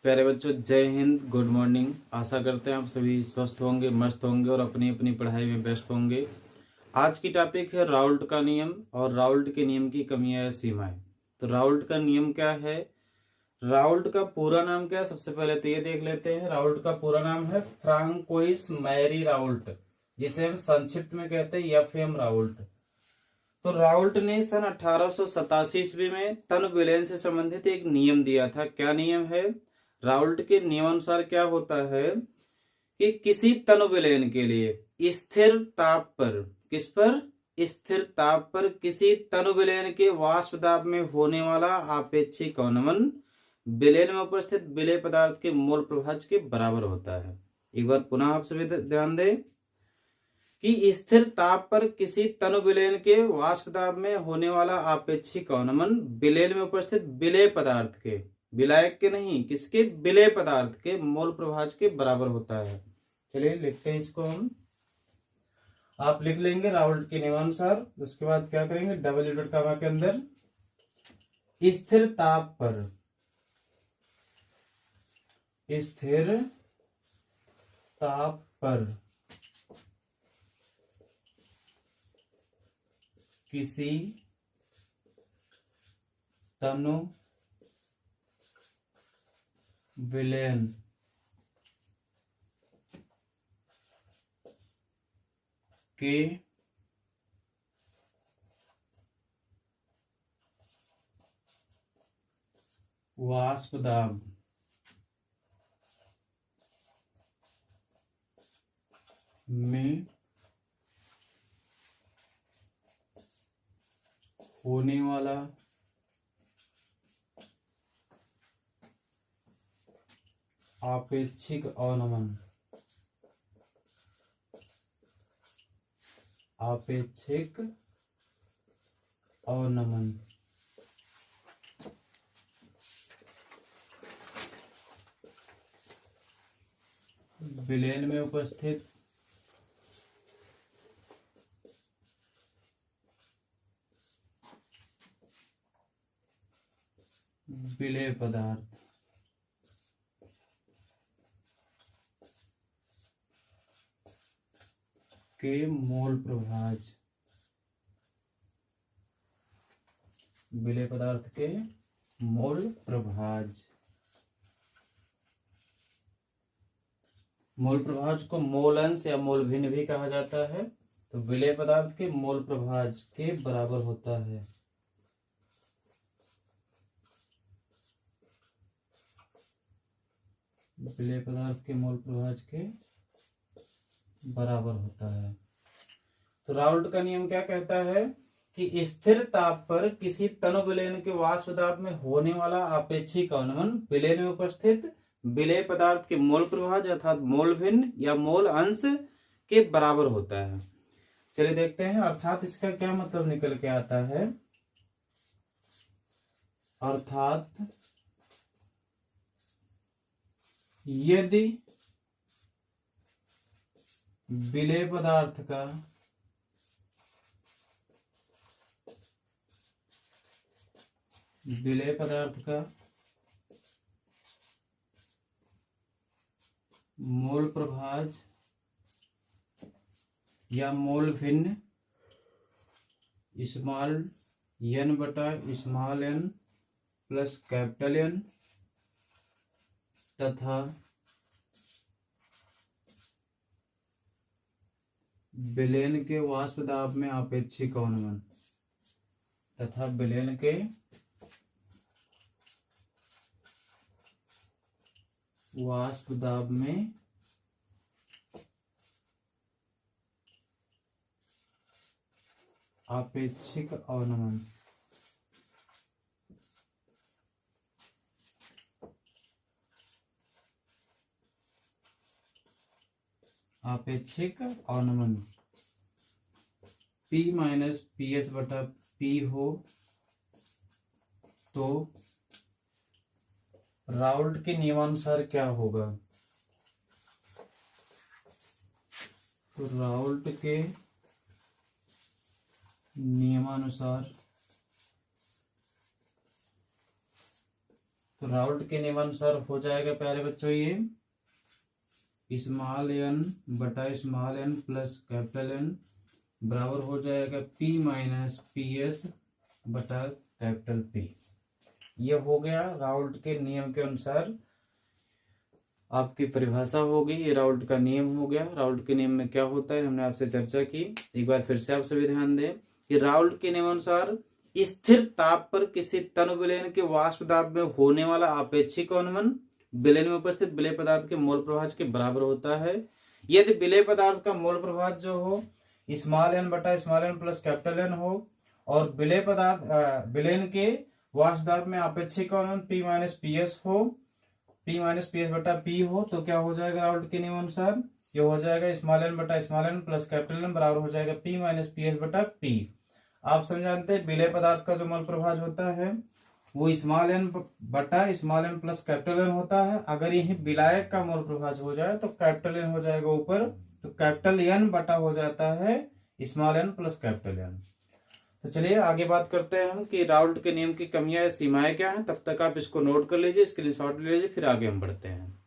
प्यारे बच्चों, जय हिंद, गुड मॉर्निंग। आशा करते हैं आप सभी स्वस्थ होंगे, मस्त होंगे और अपनी अपनी पढ़ाई में व्यस्त होंगे। आज की टॉपिक है राउल्ट का नियम और राउल्ट के नियम की कमियां या सीमाएं। तो राउल्ट का नियम क्या है, राउल्ट का पूरा नाम क्या है, सबसे पहले तो ये देख लेते हैं। राउल्ट का पूरा नाम है फ्रांकोइस मैरी राउल्ट, जिसे हम संक्षिप्त में कहते हैं एफएम राउल्ट। तो राउल्ट ने सन 1887 ईस्वी में तन विलयन से संबंधित एक नियम दिया था। क्या नियम है? राउल्ट के नियमानुसार क्या होता है कि किसी तन विलयन के लिए स्थिर ताप पर, किस पर? स्थिर ताप पर किसी तन विलयन के वाष्प दाब में होने वाला आपेक्षिक अवनमन विलयन में उपस्थित विलेय पदार्थ के मोल प्रभाज के बराबर होता है। एक बार पुनः आप सभी ध्यान दें कि स्थिर ताप पर किसी तनु विलयन के वाष्प दाब में होने वाला आपेक्षिक अवनमन विलयन में उपस्थित विलेय पदार्थ के, विलायक के नहीं, किसके? विलेय पदार्थ के मोल प्रभाज के बराबर होता है। चलिए लिखते हैं इसको हम। आप लिख लेंगे राउल्ट के नियमानुसार। उसके बाद क्या करेंगे, डबल इनवर्ट कामा के अंदर स्थिर ताप पर, स्थिर ताप पर किसी तनु विलयन के वाष्प दाब में होने वाला आपेक्षिक अवनमन, आपेक्षिक अवनमन विलयन में उपस्थित विलेय पदार्थ के मोल प्रभाज, विलेय पदार्थ के मोल प्रभाज। मोल प्रभाज को मोल अंश या मोल भिन्न भी कहा जाता है। तो विलेय पदार्थ के मोल प्रभाज के बराबर होता है। विलेय पदार्थ के मोल प्रभाज के बराबर होता है। तो राउल्ट का नियम क्या कहता है कि स्थिर ताप पर किसी तनु विलयन के वाष्प दाब में होने वाला आपेक्षिक अवनमन विलयन में उपस्थित विलेय पदार्थ के मोल प्रभाज अर्थात मोल भिन्न या मोल अंश के बराबर होता है। चलिए देखते हैं, अर्थात इसका क्या मतलब निकल के आता है। अर्थात यदि विलेय पदार्थ का मोल प्रभाज या मोल भिन्न स्मॉल n बटा small n plus capital N तथा विलयन के वाष्प दाब में आपेक्षिक अवनमन, तथा विलयन के वाष्प दाब में आपेक्षिक अवनमन, आपेक्षिक अवनमन P माइनस पी एस बटा P हो तो राउल्ट के नियमानुसार क्या होगा? तो राउल्ट के नियमानुसार तो राउल्ट के नियमानुसार हो जाएगा प्यारे बच्चों ये स्मॉल एन बटा small N plus capital N बराबर हो जाएगा पी माइनस पी एस बटा कैपिटल पी। ये हो गया राउल्ट के नियम के अनुसार आपकी परिभाषा होगी। ये राउल्ट का नियम हो गया। राउल्ट के नियम में क्या होता है हमने आपसे चर्चा की, एक बार फिर से आप सभी ध्यान दें कि राउल्ट के नियमानुसार स्थिर ताप पर किसी तन विलयन के वाष्प दाब में होने वाला आपेक्षिक अवनमन विलयन में उपस्थित विलेय पदार्थ के मोल प्रभाव के बराबर होता है। यदि विलेय पदार्थ का मोल प्रभाव जो हो स्मॉल एन बटा small N plus capital N हो और विलेय पदार्थ विलयन के वाष्प दाब में आपेक्षिक अवनमन पी माइनस पी एस हो, पी माइनस पी एस बटा पी हो, तो क्या हो जाएगा राउल्ट के नियम अनुसार ये हो जाएगा स्मॉल एन बटा small N plus capital N बराबर हो जाएगा पी माइनस पी एस बटा पी। आप समझाते हैं विलेय पदार्थ का जो मोल प्रभाव होता है वो स्मॉल एन बटा small N plus capital N होता है। अगर यही विलायक का मोल प्रभाव हो जाए तो कैपिटल एन हो जाएगा ऊपर, तो कैपिटल एन बटा हो जाता है small N plus capital N. तो चलिए आगे बात करते हैं हम कि राउल्ट के नियम की कमियां या सीमाएं क्या हैं। तब तक आप इसको नोट कर लीजिए, स्क्रीनशॉट ले लीजिए, फिर आगे हम बढ़ते हैं।